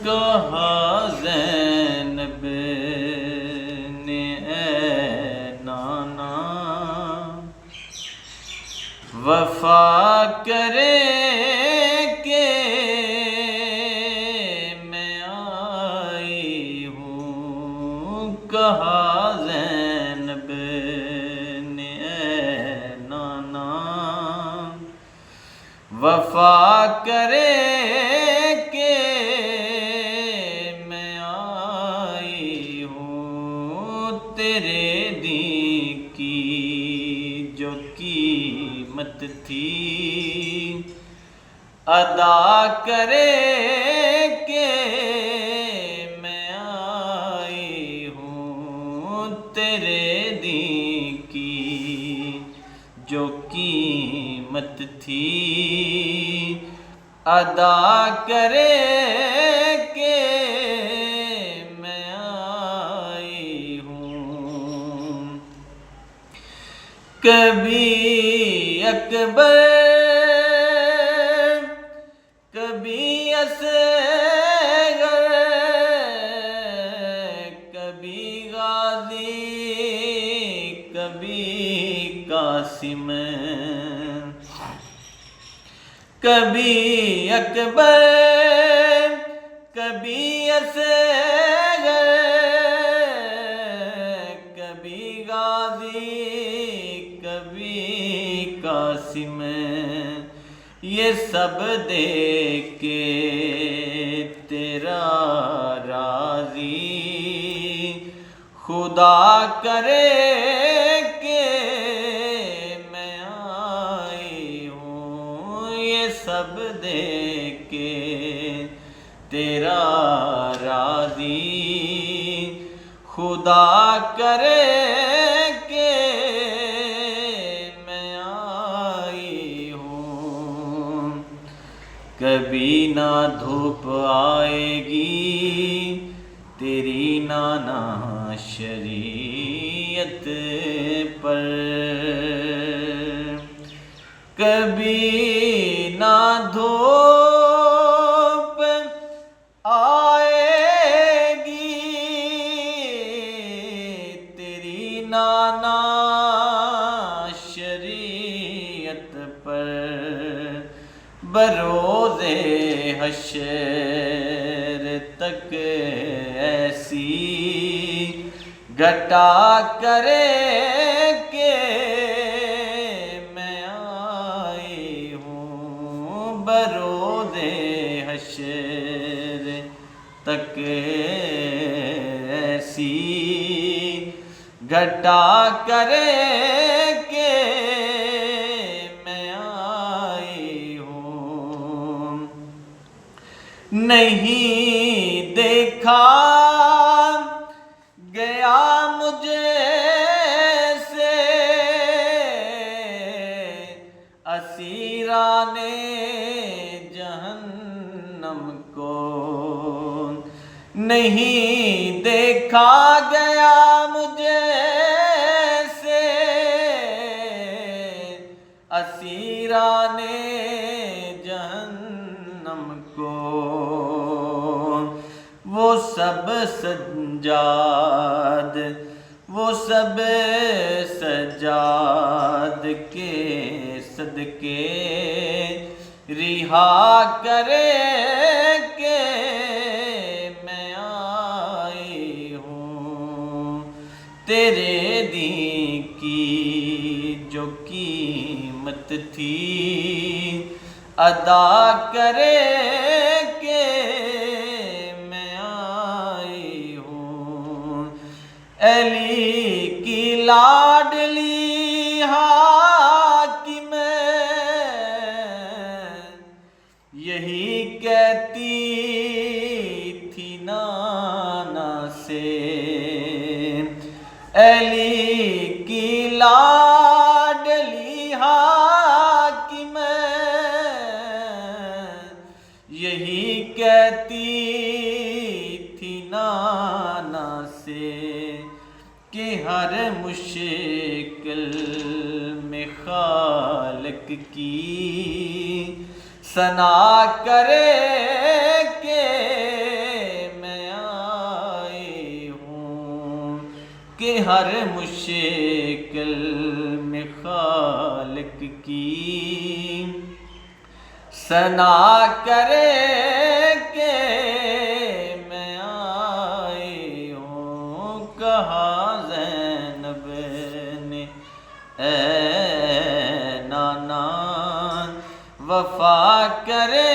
کہا زینب نے اے نانا وفا کرے کہ میں آئی ہوں. کہا زینب نے اے نانا وفا کرے کہ میں آئی ہوں. تیرے دین کی جو قیمت تھی ادا کرے کہ میں آئی ہوں. تیرے دین کی جو قیمت تھی ادا کرے کہ میں آئی ہوں. کبھی اکبر کبھی اصغر کبھی غازی کبھی قاسم کبھی اکبر کبھی اصغر کبھی غازی کبھی قاسم یہ سب دیکھ کے تیرا راضی خدا کرے کہ میں آئی ہوں. یہ سب دیکھ کے تیرا راضی خدا کرے کہ میں آئی ہوں. کبھی نہ دھوپ آئے گی تیری نانا شریعت پر کبھی نہ دھوپ آئے گی تیری نانا شریعت پر بروز حشر تک ایسی گھٹا کرے کہ میں آئی ہوں. بروز حشر تک ایسی گھٹا کرے کہ میں آئی ہوں. نہیں دیکھا گیا مجھے سے اسیران جہنم کو نہیں دیکھا گیا مجھے سے اسیران جہنم کو. وہ سب سجاد وہ سب سجاد کے صدقے رہا کرے کہ میں آئی ہوں. تیرے دین کی جو قیمت تھی ادا کرے کہ میں آئی ہوں. علی کی لاڈلی حاکم یہی کہتی تھی نانا سے علی کی لاڈلی حاکم یہی کہتی تھی نانا سے کہ ہر مشکل میں خالق کی ثنا کرے کہ میں آئی ہوں، کہ ہر مشکل میں خالق کی ثنا کرے کہ میں آئی ہوں۔ کہا زینب نے اے نانا وفا کرے